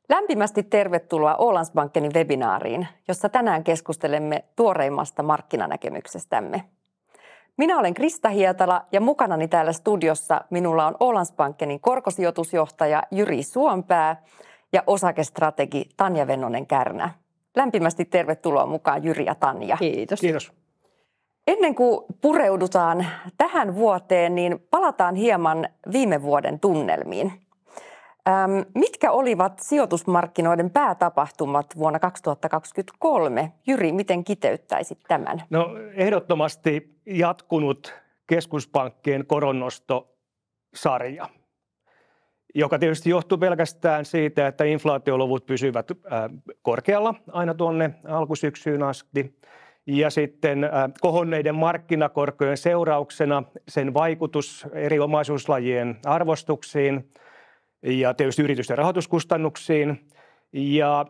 Lämpimästi tervetuloa Ålandsbankenin webinaariin, jossa tänään keskustelemme tuoreimmasta markkinanäkemyksestämme. Minä olen Krista Hietala ja mukanani täällä studiossa minulla on Ålandsbankenin korkosijoitusjohtaja Jyri Suompää ja osakestrategi Tanja Vennonen-Kärnä. Lämpimästi tervetuloa mukaan Jyri ja Tanja. Kiitos. Kiitos. Ennen kuin pureudutaan tähän vuoteen, niin palataan hieman viime vuoden tunnelmiin. Mitkä olivat sijoitusmarkkinoiden päätapahtumat vuonna 2023? Jyri, miten kiteyttäisit tämän? No, ehdottomasti jatkunut keskuspankkien koronnostosarja, joka tietysti johtuu pelkästään siitä, että inflaatioluvut pysyvät korkealla aina tuonne alkusyksyyn asti. Ja sitten kohonneiden markkinakorkojen seurauksena sen vaikutus eri omaisuuslajien arvostuksiin ja tietysti yritysten rahoituskustannuksiin. Ja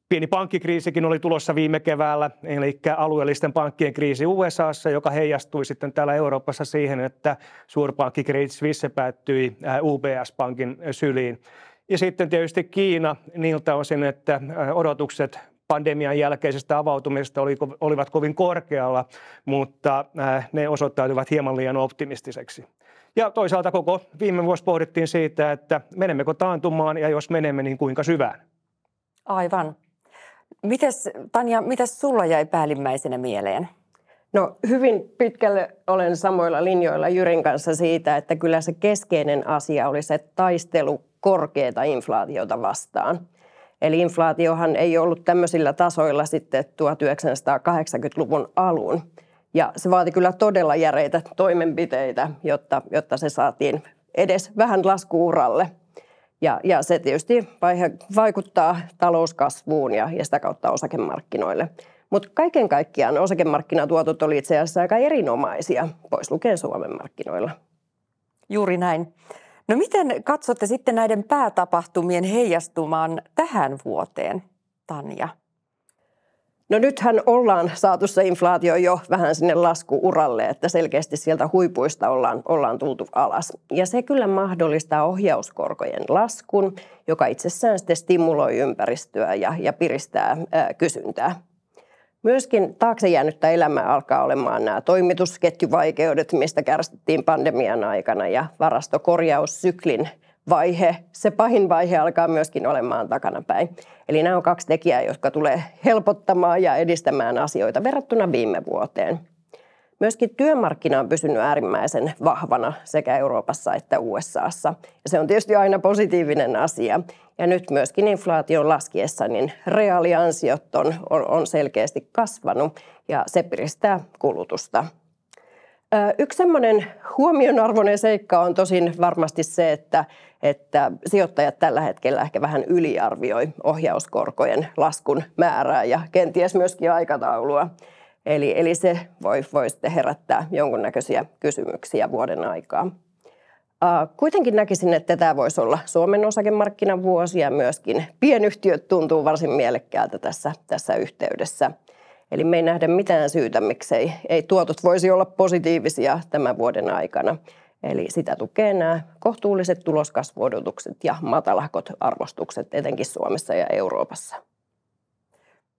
pieni pankkikriisikin oli tulossa viime keväällä, eli alueellisten pankkien kriisi USAssa, joka heijastui sitten täällä Euroopassa siihen, että suurpankki Credit Suisse päättyi UBS-pankin syliin. Ja sitten tietysti Kiina niiltä osin, että odotukset pandemian jälkeisestä avautumisesta olivat kovin korkealla, mutta ne osoittautuivat hieman liian optimistiseksi. Ja toisaalta koko viime vuosi pohdittiin siitä, että menemmekö taantumaan ja jos menemme, niin kuinka syvään. Aivan. Tanja, mitäs sulla jäi päällimmäisenä mieleen? No, hyvin pitkälle olen samoilla linjoilla Jyrin kanssa siitä, että kyllä se keskeinen asia oli se taistelu korkeata inflaatiota vastaan. Eli inflaatiohan ei ollut tämmöisillä tasoilla sitten 1980-luvun alun. Ja se vaati kyllä todella järeitä toimenpiteitä, jotta se saatiin edes vähän lasku-uralle. Ja se tietysti vaikuttaa talouskasvuun ja sitä kautta osakemarkkinoille. Mutta kaiken kaikkiaan osakemarkkinatuotot oli itse asiassa aika erinomaisia, pois lukien Suomen markkinoilla. Juuri näin. No miten katsotte sitten näiden päätapahtumien heijastumaan tähän vuoteen, Tanja? No nythän ollaan saatu se inflaatio jo vähän sinne lasku-uralle, että selkeästi sieltä huipuista ollaan tultu alas. Ja se kyllä mahdollistaa ohjauskorkojen laskun, joka itsessään sitten stimuloi ympäristöä ja piristää kysyntää. Myöskin taakse jäänyttä elämää alkaa olemaan nämä toimitusketjuvaikeudet, mistä kärsittiin pandemian aikana, ja varastokorjaussyklin vaihe, se pahin vaihe alkaa myöskin olemaan takanapäin. Eli nämä on kaksi tekijää, jotka tulee helpottamaan ja edistämään asioita verrattuna viime vuoteen. Myöskin työmarkkina on pysynyt äärimmäisen vahvana sekä Euroopassa että USAssa. Ja se on tietysti aina positiivinen asia. Ja nyt myöskin inflaation laskiessa niin reaaliansiot on selkeästi kasvanut ja se piristää kulutusta. Yksi semmoinen huomionarvoinen seikka on tosin varmasti se, että sijoittajat tällä hetkellä ehkä vähän yliarvioi ohjauskorkojen laskun määrää ja kenties myöskin aikataulua. Eli se voi sitten herättää jonkunnäköisiä kysymyksiä vuoden aikaa. Kuitenkin näkisin, että tämä voisi olla Suomen osakemarkkinan vuosi ja myöskin pienyhtiöt tuntuu varsin mielekkäältä tässä yhteydessä. Eli me ei nähdä mitään syytä, miksei tuotot voisi olla positiivisia tämän vuoden aikana. Eli sitä tukee nämä kohtuulliset tuloskasvuodotukset ja matalahkot arvostukset, etenkin Suomessa ja Euroopassa.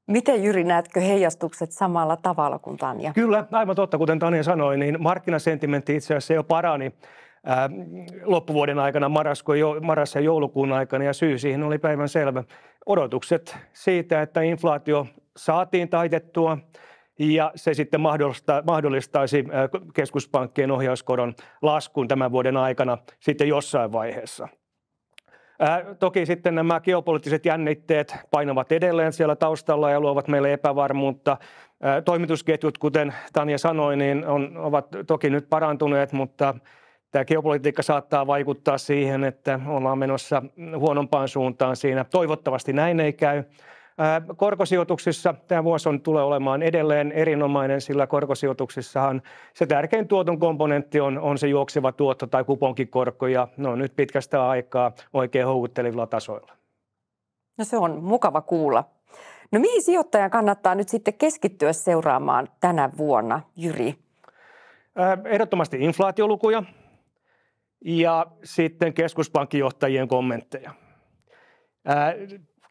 Miten Jyri, näetkö heijastukset samalla tavalla kuin Tanja? Kyllä, aivan totta. Kuten Tanja sanoi, niin markkinasentimentti itse asiassa jo parani loppuvuoden aikana, marras- ja joulukuun aikana, ja syy siihen oli päivänselvä. Odotukset siitä, että inflaatio saatiin taitettua ja se sitten mahdollistaisi keskuspankkien ohjauskoron laskun tämän vuoden aikana sitten jossain vaiheessa. Toki sitten nämä geopoliittiset jännitteet painavat edelleen siellä taustalla ja luovat meille epävarmuutta. Toimitusketjut, kuten Tanja sanoi, niin ovat toki nyt parantuneet, mutta tämä geopolitiikka saattaa vaikuttaa siihen, että ollaan menossa huonompaan suuntaan siinä. Toivottavasti näin ei käy. Korkosijoituksissa tämä vuosi tulee olemaan edelleen erinomainen, sillä korkosijoituksissahan se tärkein tuoton komponentti on se juokseva tuotto tai kuponkikorko, ja no nyt pitkästä aikaa oikein houkuttelevilla tasoilla. No se on mukava kuulla. No mihin sijoittajan kannattaa nyt sitten keskittyä seuraamaan tänä vuonna, Jyri? Ehdottomasti inflaatiolukuja ja sitten keskuspankkijohtajien kommentteja.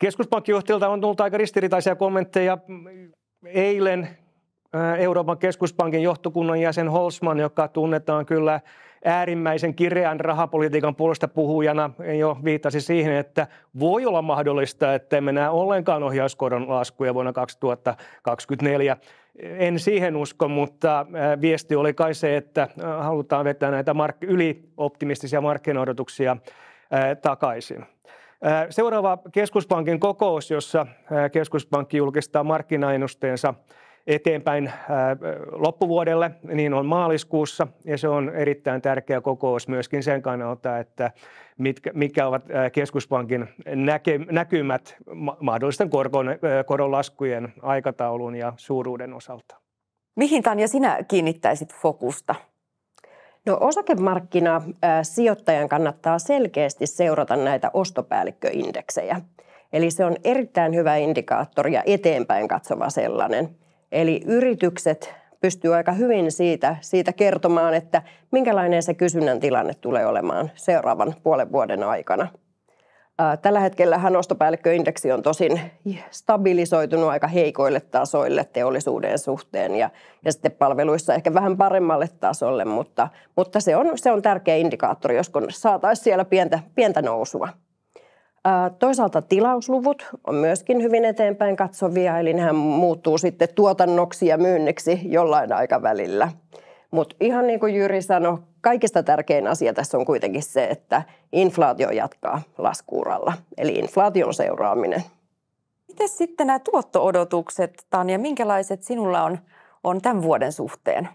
Keskuspankkijohtajilta on tullut aika ristiriitaisia kommentteja. Eilen Euroopan keskuspankin johtokunnan jäsen Holzman, joka tunnetaan kyllä äärimmäisen kireän rahapolitiikan puolesta puhujana, jo viittasi siihen, että voi olla mahdollista, että emme näe ollenkaan ohjauskoron laskuja vuonna 2024. En siihen usko, mutta viesti oli kai se, että halutaan vetää näitä ylioptimistisia markkinaodotuksia takaisin. Seuraava keskuspankin kokous, jossa keskuspankki julkistaa markkinaennusteensa eteenpäin loppuvuodelle, niin on maaliskuussa, ja se on erittäin tärkeä kokous myöskin sen kannalta, että mitkä ovat keskuspankin näkymät mahdollisten koronlaskujen aikataulun ja suuruuden osalta. Mihin, Tanja, sinä kiinnittäisit fokusta? No, osakemarkkinasijoittajan kannattaa selkeästi seurata näitä ostopäällikköindeksejä. Eli se on erittäin hyvä indikaattori ja eteenpäin katsova sellainen. Eli yritykset pystyy aika hyvin siitä kertomaan, että minkälainen se kysynnän tilanne tulee olemaan seuraavan puolen vuoden aikana. Tällä hetkellähän ostopäällikköindeksi on tosin stabilisoitunut aika heikoille tasoille teollisuuden suhteen ja sitten palveluissa ehkä vähän paremmalle tasolle, mutta se on tärkeä indikaattori, jos saataisiin siellä pientä nousua. Toisaalta tilausluvut on myöskin hyvin eteenpäin katsovia, eli nehän muuttuu sitten tuotannoksi ja myynniksi jollain aikavälillä. Mutta ihan niin kuin Jyri sanoi, kaikista tärkein asia tässä on kuitenkin se, että inflaatio jatkaa lasku-uralla, eli inflaation seuraaminen. Miten sitten nämä tuotto-odotukset, Tanja, minkälaiset sinulla on tämän vuoden suhteen?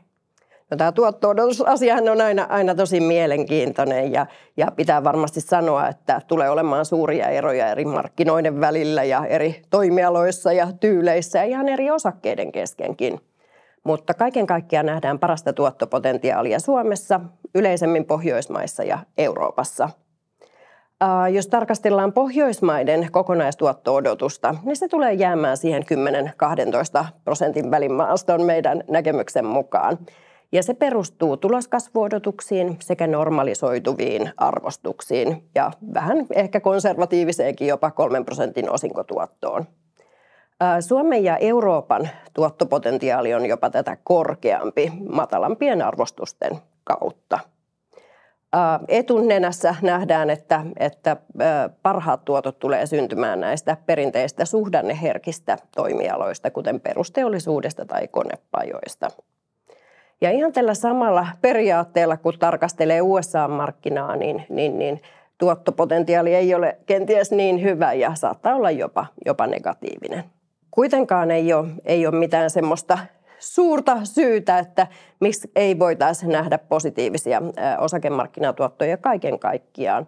No, tämä tuotto-odotusasiahan on aina tosi mielenkiintoinen ja pitää varmasti sanoa, että tulee olemaan suuria eroja eri markkinoiden välillä ja eri toimialoissa ja tyyleissä ja ihan eri osakkeiden keskenkin. Mutta kaiken kaikkiaan nähdään parasta tuottopotentiaalia Suomessa, yleisemmin Pohjoismaissa ja Euroopassa. Jos tarkastellaan Pohjoismaiden kokonaistuotto-odotusta, niin se tulee jäämään siihen 10-12% välin maastoon meidän näkemyksen mukaan. Ja se perustuu tuloskasvuodotuksiin sekä normalisoituviin arvostuksiin ja vähän ehkä konservatiiviseenkin jopa 3% osinkotuottoon. Suomen ja Euroopan tuottopotentiaali on jopa tätä korkeampi matalampien arvostusten kautta. Etunenässä nähdään, että parhaat tuotot tulee syntymään näistä perinteistä suhdanneherkistä toimialoista, kuten perusteollisuudesta tai konepajoista. Ja ihan tällä samalla periaatteella, kun tarkastelee USA-markkinaa, niin tuottopotentiaali ei ole kenties niin hyvä ja saattaa olla jopa negatiivinen. Kuitenkaan ei ole mitään semmoista suurta syytä, että miksi ei voitaisiin nähdä positiivisia osakemarkkinatuottoja kaiken kaikkiaan.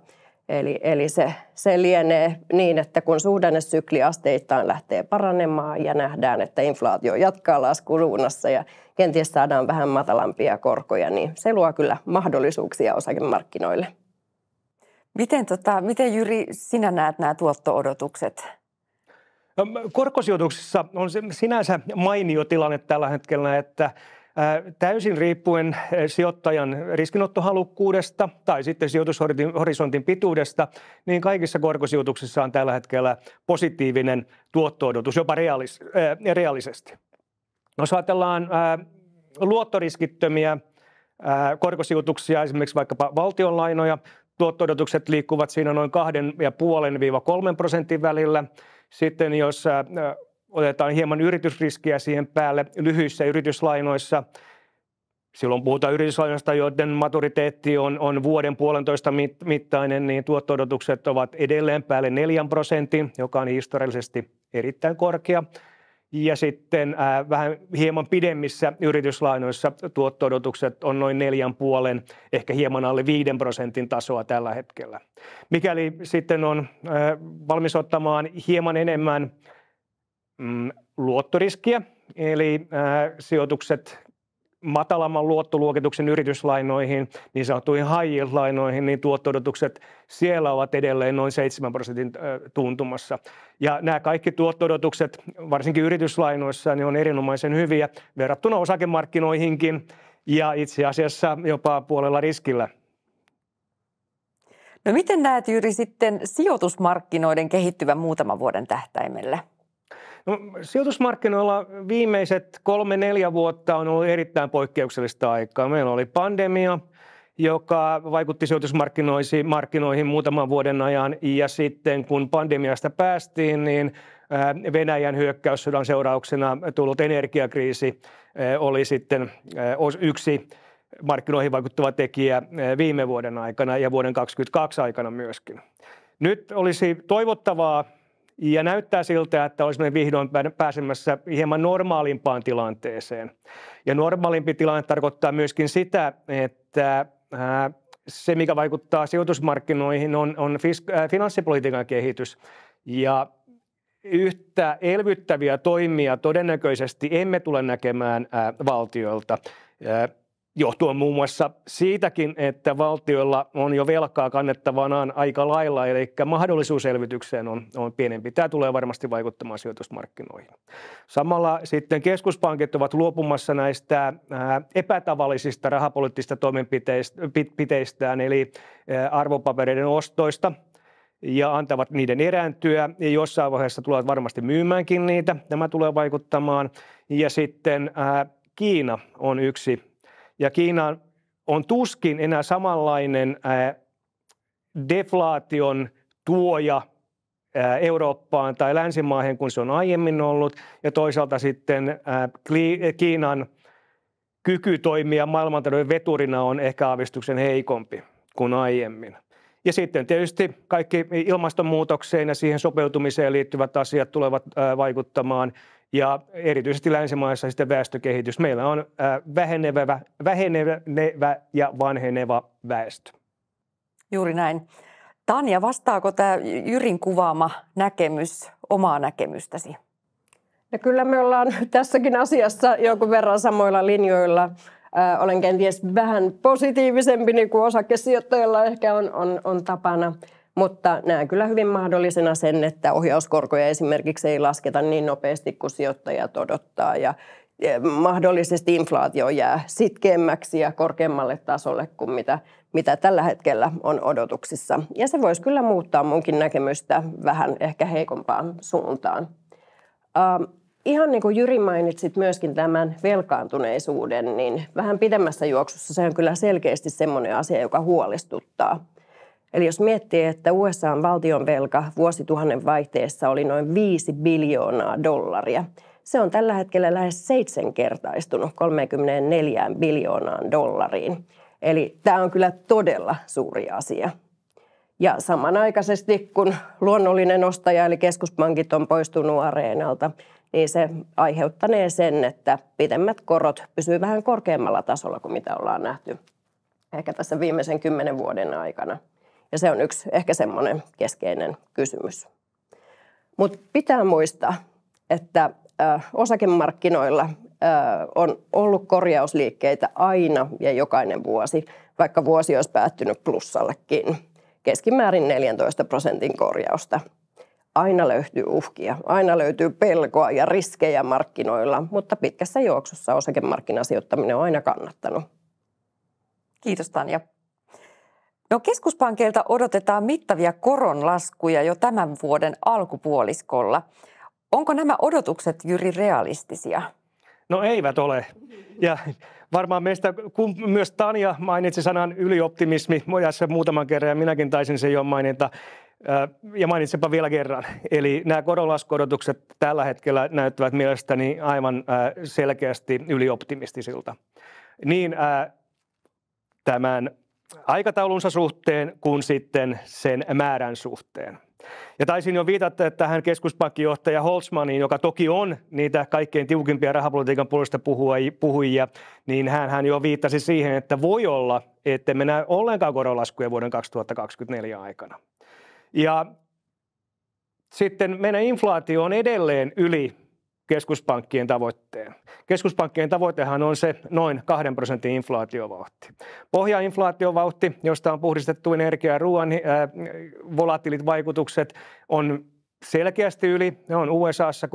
Eli se lienee niin, että kun suhdannesykli asteittain lähtee paranemaan ja nähdään, että inflaatio jatkaa laskusuunnassa ja kenties saadaan vähän matalampia korkoja, niin se luo kyllä mahdollisuuksia osakemarkkinoille. Miten Jyri, sinä näet nämä tuotto-odotukset? Korkosijoituksissa on sinänsä mainio tilanne tällä hetkellä, että täysin riippuen sijoittajan riskinottohalukkuudesta tai sitten sijoitushorisontin pituudesta, niin kaikissa korkosijoituksissa on tällä hetkellä positiivinen tuotto-odotus, jopa reaalisesti. Jos ajatellaan luottoriskittömiä korkosijoituksia, esimerkiksi vaikkapa valtionlainoja, tuotto-odotukset liikkuvat siinä noin 2,5–3% välillä. Sitten jos otetaan hieman yritysriskiä siihen päälle lyhyissä yrityslainoissa, silloin puhutaan yrityslainoista, joiden maturiteetti on vuoden puolentoista mittainen, niin tuotto-odotukset ovat edelleen päälle 4%, joka on historiallisesti erittäin korkea. Ja sitten vähän hieman pidemmissä yrityslainoissa tuotto-odotukset on noin 4,5, ehkä hieman alle 5% tasoa tällä hetkellä. Mikäli sitten on valmis ottamaan hieman enemmän luottoriskiä, eli sijoitukset matalamman luottoluokituksen yrityslainoihin, niin sanottuihin high yield-lainoihin, niin tuotto-odotukset siellä ovat edelleen noin 7% tuntumassa. Ja nämä kaikki tuotto-odotukset, varsinkin yrityslainoissa, niin on erinomaisen hyviä verrattuna osakemarkkinoihinkin ja itse asiassa jopa puolella riskillä. No miten näet, Jyri, sitten sijoitusmarkkinoiden kehittyvän muutaman vuoden tähtäimellä? No, sijoitusmarkkinoilla viimeiset 3-4 vuotta on ollut erittäin poikkeuksellista aikaa. Meillä oli pandemia, joka vaikutti sijoitusmarkkinoihin muutaman vuoden ajan, ja sitten kun pandemiasta päästiin, niin Venäjän hyökkäyssodan seurauksena tullut energiakriisi oli sitten yksi markkinoihin vaikuttava tekijä viime vuoden aikana ja vuoden 2022 aikana myöskin. Nyt olisi toivottavaa ja näyttää siltä, että olisimme vihdoin pääsemässä hieman normaalimpaan tilanteeseen. Ja normaalimpi tilanne tarkoittaa myöskin sitä, että se, mikä vaikuttaa sijoitusmarkkinoihin, on finanssipolitiikan kehitys. Ja yhtä elvyttäviä toimia todennäköisesti emme tule näkemään valtioilta, johtuen muun muassa siitäkin, että valtioilla on jo velkaa kannettavanaan aika lailla, eli mahdollisuus elvytykseen on pienempi. Tämä tulee varmasti vaikuttamaan sijoitusmarkkinoihin. Samalla sitten keskuspankit ovat luopumassa näistä epätavallisista rahapoliittisista toimenpiteistään, eli arvopapereiden ostoista, ja antavat niiden erääntyä, ja jossain vaiheessa tulevat varmasti myymäänkin niitä. Tämä tulee vaikuttamaan. Ja sitten Kiina on yksi. Ja Kiina on tuskin enää samanlainen deflaation tuoja Eurooppaan tai länsimaihin kuin se on aiemmin ollut. Ja toisaalta sitten Kiinan kyky toimia maailmantalouden veturina on ehkä aavistuksen heikompi kuin aiemmin. Ja sitten tietysti kaikki ilmastonmuutokseen ja siihen sopeutumiseen liittyvät asiat tulevat vaikuttamaan. Ja erityisesti länsimaissa sitten väestökehitys. Meillä on vähenevä ja vanheneva väestö. Juuri näin. Tanja, vastaako tämä Jyrin kuvaama näkemys omaa näkemystäsi? No kyllä me ollaan tässäkin asiassa jonkun verran samoilla linjoilla. Olen kenties vähän positiivisempi, niin kuin osakesijoittajalla ehkä on tapana. Mutta näen kyllä hyvin mahdollisena sen, että ohjauskorkoja esimerkiksi ei lasketa niin nopeasti kuin sijoittajat odottaa. Ja mahdollisesti inflaatio jää sitkeämmäksi ja korkeammalle tasolle kuin mitä tällä hetkellä on odotuksissa. Ja se voisi kyllä muuttaa munkin näkemystä vähän ehkä heikompaan suuntaan. Ihan niin kuin Jyri mainitsit myöskin tämän velkaantuneisuuden, niin vähän pidemmässä juoksussa se on kyllä selkeästi semmoinen asia, joka huolestuttaa. Eli jos miettii, että USA:n valtionvelka vuosituhannen vaihteessa oli noin $5 biljoonaa. Se on tällä hetkellä lähes 7-kertaistunut 34 biljoonaan $. Eli tämä on kyllä todella suuri asia. Ja samanaikaisesti, kun luonnollinen ostaja eli keskuspankit on poistunut areenalta, niin se aiheuttanee sen, että pidemmät korot pysyvät vähän korkeammalla tasolla kuin mitä ollaan nähty ehkä tässä viimeisen 10 vuoden aikana. Ja se on yksi ehkä semmoinen keskeinen kysymys. Mutta pitää muistaa, että osakemarkkinoilla on ollut korjausliikkeitä aina ja jokainen vuosi, vaikka vuosi olisi päättynyt plussallekin. Keskimäärin 14% korjausta. Aina löytyy uhkia, aina löytyy pelkoa ja riskejä markkinoilla, mutta pitkässä juoksussa osakemarkkinasijoittaminen on aina kannattanut. Kiitos, Tanja. No, keskuspankeilta odotetaan mittavia koronlaskuja jo tämän vuoden alkupuoliskolla. Onko nämä odotukset, Jyri, realistisia? No eivät ole. Ja varmaan meistä, kun myös Tanja mainitsi sanan ylioptimismi, se muutaman kerran ja minäkin taisin sen jo mainita. Ja mainitsenpa vielä kerran. Eli nämä koronlaskuodotukset tällä hetkellä näyttävät mielestäni aivan selkeästi ylioptimistisilta. Niin tämän aikataulunsa suhteen kuin sitten sen määrän suhteen. Ja taisin jo viitata tähän keskuspankkijohtaja Holzmaniin, joka toki on niitä kaikkein tiukimpia rahapolitiikan puolesta puhujia, niin hän jo viittasi siihen, että voi olla, että me näe ollenkaan koronlaskuja vuoden 2024 aikana. Ja sitten meidän inflaatio on edelleen yli keskuspankkien tavoitteen. Keskuspankkien tavoitehan on se noin 2% inflaatiovauhti. Pohjainflaatiovauhti, josta on puhdistettu energia- ja ruoan volatiilit vaikutukset, on selkeästi yli. Ne on USAssa 3,9%,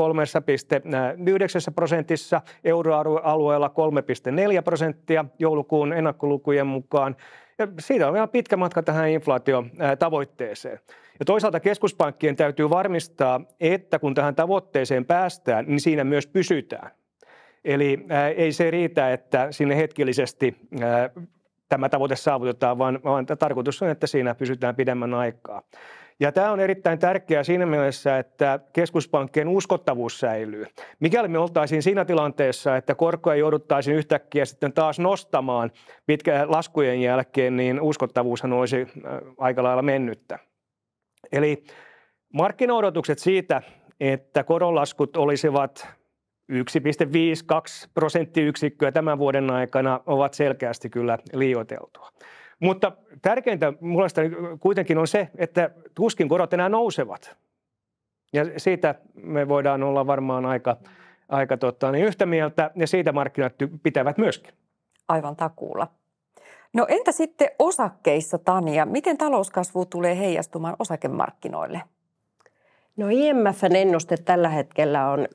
euroalueella 3,4% joulukuun ennakkolukujen mukaan. Ja siitä on vielä pitkä matka tähän inflaatiotavoitteeseen. Ja toisaalta keskuspankkien täytyy varmistaa, että kun tähän tavoitteeseen päästään, niin siinä myös pysytään. Eli ei se riitä, että sinne hetkellisesti tämä tavoite saavutetaan, vaan tarkoitus on, että siinä pysytään pidemmän aikaa. Ja tämä on erittäin tärkeää siinä mielessä, että keskuspankkien uskottavuus säilyy. Mikäli me oltaisiin siinä tilanteessa, että korkoja jouduttaisiin yhtäkkiä sitten taas nostamaan pitkän laskujen jälkeen, niin uskottavuushan olisi aika lailla mennyttä. Eli markkinaodotukset siitä, että koronlaskut olisivat 1,52 prosenttiyksikköä tämän vuoden aikana, ovat selkeästi kyllä liioiteltua. Mutta tärkeintä mielestäni kuitenkin on se, että tuskin korot enää nousevat. Ja siitä me voidaan olla varmaan aika yhtä mieltä, ja siitä markkinat pitävät myöskin. Aivan takuulla. No entä sitten osakkeissa, Tanja? Miten talouskasvu tulee heijastumaan osakemarkkinoille? No IMF:n ennuste tällä hetkellä on 2,9%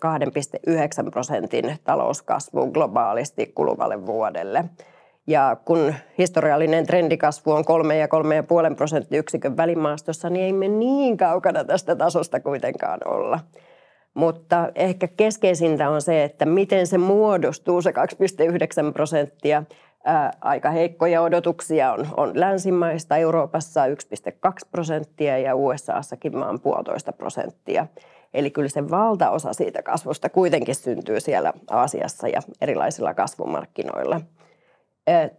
talouskasvu globaalisti kuluvalle vuodelle. Ja kun historiallinen trendikasvu on 3 ja 3,5 prosenttiyksikön välimaastossa, niin ei me niin kaukana tästä tasosta kuitenkaan olla. Mutta ehkä keskeisintä on se, että miten se muodostuu, se 2,9%. Aika heikkoja odotuksia on länsimaista, Euroopassa 1,2% ja USAssakin vaan 1,5%. Eli kyllä se valtaosa siitä kasvusta kuitenkin syntyy siellä Aasiassa ja erilaisilla kasvumarkkinoilla.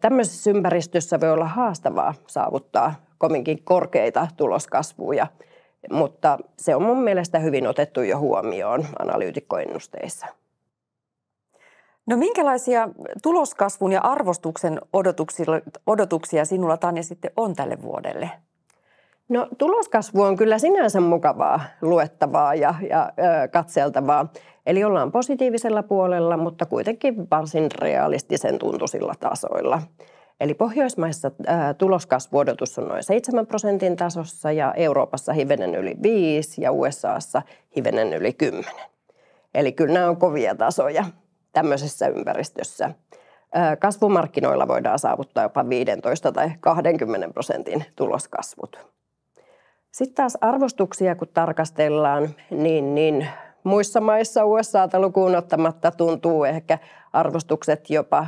Tämmöisessä ympäristössä voi olla haastavaa saavuttaa kovinkin korkeita tuloskasvuja, mutta se on mun mielestä hyvin otettu jo huomioon analyytikkoennusteissa. No minkälaisia tuloskasvun ja arvostuksen odotuksia sinulla, Tanja, sitten on tälle vuodelle? No tuloskasvu on kyllä sinänsä mukavaa luettavaa ja katseltavaa. Eli ollaan positiivisella puolella, mutta kuitenkin varsin realistisen tuntuisilla tasoilla. Eli Pohjoismaissa tuloskasvuodotus on noin 7% tasossa ja Euroopassa hivenen yli 5 ja USAssa hivenen yli 10. Eli kyllä nämä on kovia tasoja tämmöisessä ympäristössä. Kasvumarkkinoilla voidaan saavuttaa jopa 15 tai 20% tuloskasvut. Sitten taas arvostuksia, kun tarkastellaan, niin muissa maissa USAta lukuun ottamatta tuntuu ehkä arvostukset jopa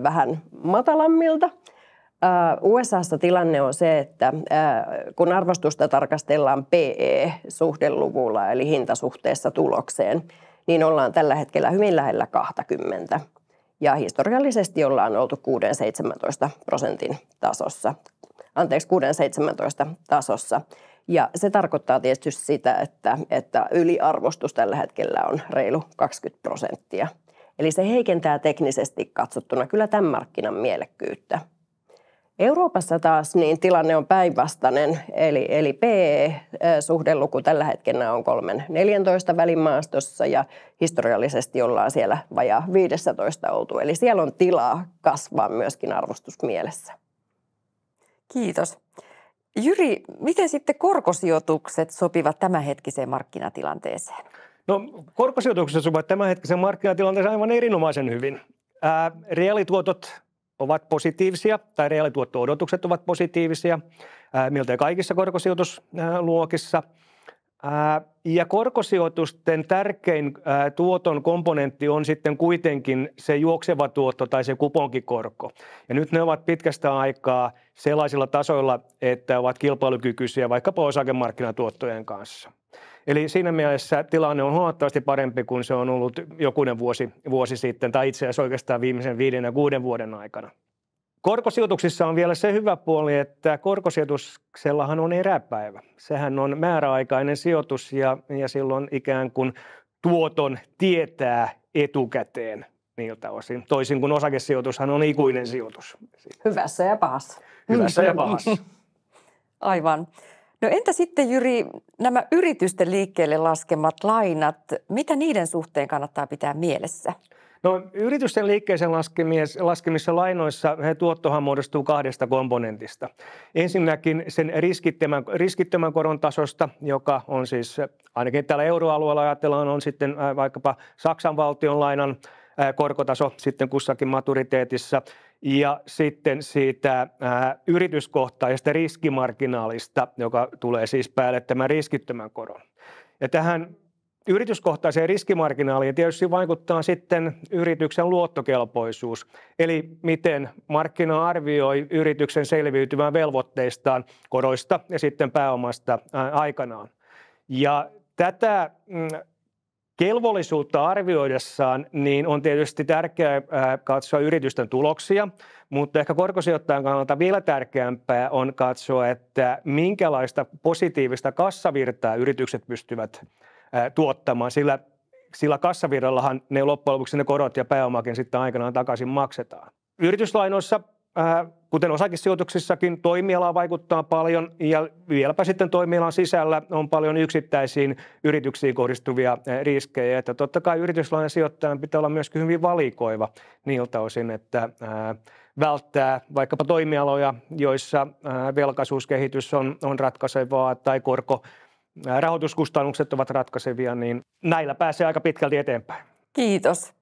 vähän matalammilta. USAssa tilanne on se, että kun arvostusta tarkastellaan PE-suhdeluvulla eli hintasuhteessa tulokseen, niin ollaan tällä hetkellä hyvin lähellä 20. Ja historiallisesti ollaan oltu 6-17% tasossa. 6-17 tasossa. Ja se tarkoittaa tietysti sitä, että yliarvostus tällä hetkellä on reilu 20%. Eli se heikentää teknisesti katsottuna kyllä tämän markkinan mielekkyyttä. Euroopassa taas niin tilanne on päinvastainen, eli PE-suhdeluku tällä hetkellä on 3-14 välimaastossa ja historiallisesti ollaan siellä vajaa 15 oltu. Eli siellä on tilaa kasvaa myöskin arvostusmielessä. Kiitos. Jyri, miten sitten korkosijoitukset sopivat tämänhetkiseen markkinatilanteeseen? No korkosijoitukset sopivat tämänhetkiseen markkinatilanteeseen aivan erinomaisen hyvin. Reaalituotot ovat positiivisia tai reaalituotto-odotukset ovat positiivisia miltei kaikissa korkosijoitusluokissa. Ja korkosijoitusten tärkein tuoton komponentti on sitten kuitenkin se juokseva tuotto tai se kuponkikorko. Ja nyt ne ovat pitkästä aikaa sellaisilla tasoilla, että ovat kilpailukykyisiä vaikkapa osakemarkkinatuottojen kanssa. Eli siinä mielessä tilanne on huomattavasti parempi kuin se on ollut jokunen vuosi sitten tai itse asiassa oikeastaan viimeisen 5 ja 6 vuoden aikana. Korkosijoituksissa on vielä se hyvä puoli, että korkosijoituksellahan on eräpäivä. Sehän on määräaikainen sijoitus ja silloin ikään kuin tuoton tietää etukäteen niiltä osin. Toisin kuin osakesijoitushan on ikuinen sijoitus. Hyvässä ja pahassa. Hyvässä ja pahassa. Aivan. No entä sitten Jyri, nämä yritysten liikkeelle laskemat lainat, mitä niiden suhteen kannattaa pitää mielessä? No, yritysten liikkeeseen laskemissa lainoissa tuottohan muodostuu 2 komponentista. Ensinnäkin sen riskittömän koron tasosta, joka on siis ainakin täällä euroalueella ajatellaan on sitten vaikkapa Saksan valtion lainan korkotaso sitten kussakin maturiteetissa ja sitten siitä yrityskohtaisesta riskimarginaalista, joka tulee siis päälle tämän riskittömän koron. Ja tähän yrityskohtaiseen riskimarginaaliin tietysti vaikuttaa sitten yrityksen luottokelpoisuus, eli miten markkina arvioi yrityksen selviytymään velvoitteistaan koroista ja sitten pääomasta aikanaan. Ja tätä kelvollisuutta arvioidessaan niin on tietysti tärkeää katsoa yritysten tuloksia, mutta ehkä korkosijoittajan kannalta vielä tärkeämpää on katsoa, että minkälaista positiivista kassavirtaa yritykset pystyvät tuottamaan, sillä kassavirrallahan ne loppujen lopuksi ne korot ja pääomakin sitten aikanaan takaisin maksetaan. Yrityslainoissa, kuten osakesijoituksissakin, toimiala vaikuttaa paljon ja vieläpä sitten toimialan sisällä on paljon yksittäisiin yrityksiin kohdistuvia riskejä. Että totta kai yrityslainan sijoittajan pitää olla myöskin hyvin valikoiva niiltä osin, että välttää vaikkapa toimialoja, joissa velkaisuuskehitys on ratkaisevaa tai rahoituskustannukset ovat ratkaisevia, niin näillä pääsee aika pitkälti eteenpäin. Kiitos.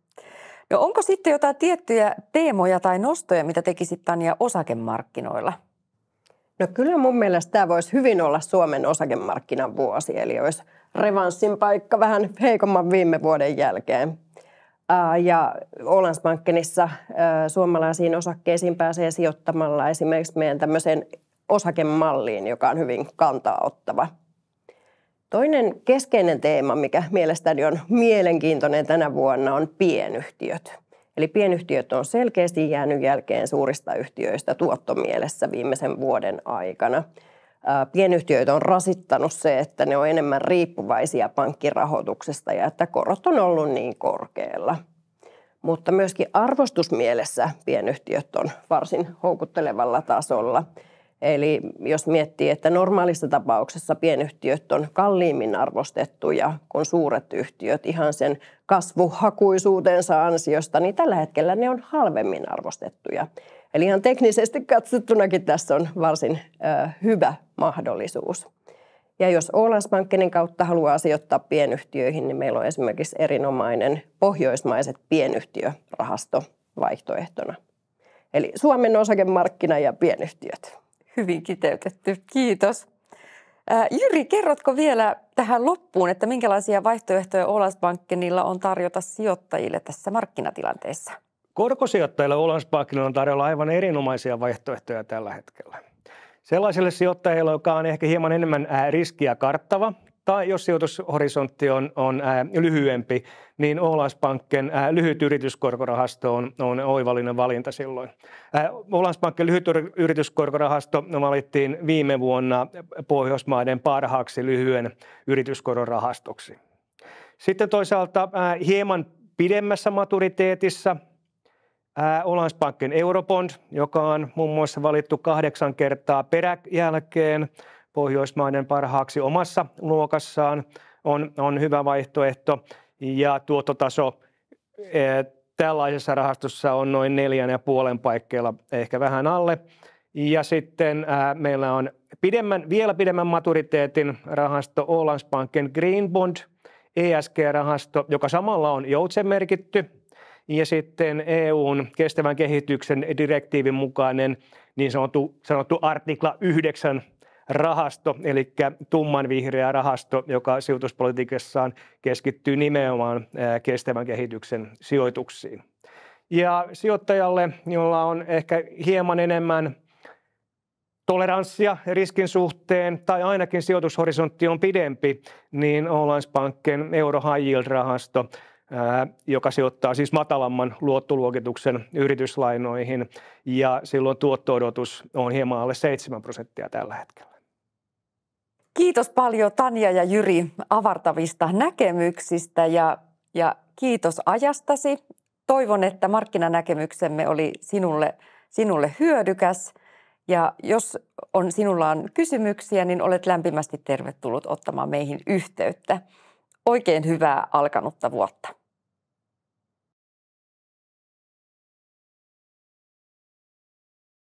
No onko sitten jotain tiettyjä teemoja tai nostoja, mitä tekisit Tanja osakemarkkinoilla? No kyllä mun mielestä tämä voisi hyvin olla Suomen osakemarkkinan vuosi, eli olisi revanssin paikka vähän heikomman viime vuoden jälkeen. Ja Ålandsbankenissa suomalaisiin osakkeisiin pääsee sijoittamalla esimerkiksi meidän tämmöiseen osakemalliin, joka on hyvin kantaa ottava. Toinen keskeinen teema, mikä mielestäni on mielenkiintoinen tänä vuonna, on pienyhtiöt. Eli pienyhtiöt on selkeästi jäänyt jälkeen suurista yhtiöistä tuottomielessä viimeisen vuoden aikana. Pienyhtiöitä on rasittanut se, että ne on enemmän riippuvaisia pankkirahoituksesta ja että korot on ollut niin korkealla. Mutta myöskin arvostusmielessä pienyhtiöt on varsin houkuttelevalla tasolla. Eli jos miettii, että normaalissa tapauksessa pienyhtiöt on kalliimmin arvostettuja kuin suuret yhtiöt ihan sen kasvuhakuisuutensa ansiosta, niin tällä hetkellä ne on halvemmin arvostettuja. Eli ihan teknisesti katsottunakin tässä on varsin hyvä mahdollisuus. Ja jos Ålandsbankenin kautta haluaa sijoittaa pienyhtiöihin, niin meillä on esimerkiksi erinomainen pohjoismaiset pienyhtiörahasto vaihtoehtona. Eli Suomen osakemarkkina ja pienyhtiöt. Hyvin kiteytetty. Kiitos. Jyri, kerrotko vielä tähän loppuun, että minkälaisia vaihtoehtoja Ålandsbankenilla on tarjota sijoittajille tässä markkinatilanteessa? Korkosijoittajille Ålandsbankenilla on tarjolla aivan erinomaisia vaihtoehtoja tällä hetkellä. Sellaisille sijoittajille, joka on ehkä hieman enemmän riskiä karttava, tai jos sijoitushorisontti on lyhyempi, niin Ålandsbanken lyhyt yrityskorkorahasto on oivallinen valinta silloin. Ålandsbanken lyhyt yrityskorkorahasto valittiin viime vuonna Pohjoismaiden parhaaksi lyhyen yrityskorkorahastoksi. Sitten toisaalta hieman pidemmässä maturiteetissa Ålandsbanken Eurobond, joka on muun muassa valittu 8 kertaa peräjälkeen Pohjoismaiden parhaaksi omassa luokassaan, on hyvä vaihtoehto ja tuottotaso tällaisessa rahastossa on noin 4,5 paikkeilla, ehkä vähän alle. Ja sitten meillä on vielä pidemmän maturiteetin rahasto Ålandsbanken Green Bond ESG-rahasto, joka samalla on joutsenmerkitty. Ja sitten EUn kestävän kehityksen direktiivin mukainen niin sanottu artikla 9 rahasto, eli tummanvihreä rahasto, joka sijoituspolitiikassaan keskittyy nimenomaan kestävän kehityksen sijoituksiin. Ja sijoittajalle, jolla on ehkä hieman enemmän toleranssia riskin suhteen tai ainakin sijoitushorisontti on pidempi, niin Ålandsbanken Euro High Yield-rahasto, joka sijoittaa siis matalamman luottoluokituksen yrityslainoihin ja silloin tuotto-odotus on hieman alle 7% tällä hetkellä. Kiitos paljon Tanja ja Jyri avartavista näkemyksistä ja kiitos ajastasi. Toivon, että markkinanäkemyksemme oli sinulle hyödykäs ja jos sinulla on kysymyksiä, niin olet lämpimästi tervetullut ottamaan meihin yhteyttä. Oikein hyvää alkanutta vuotta.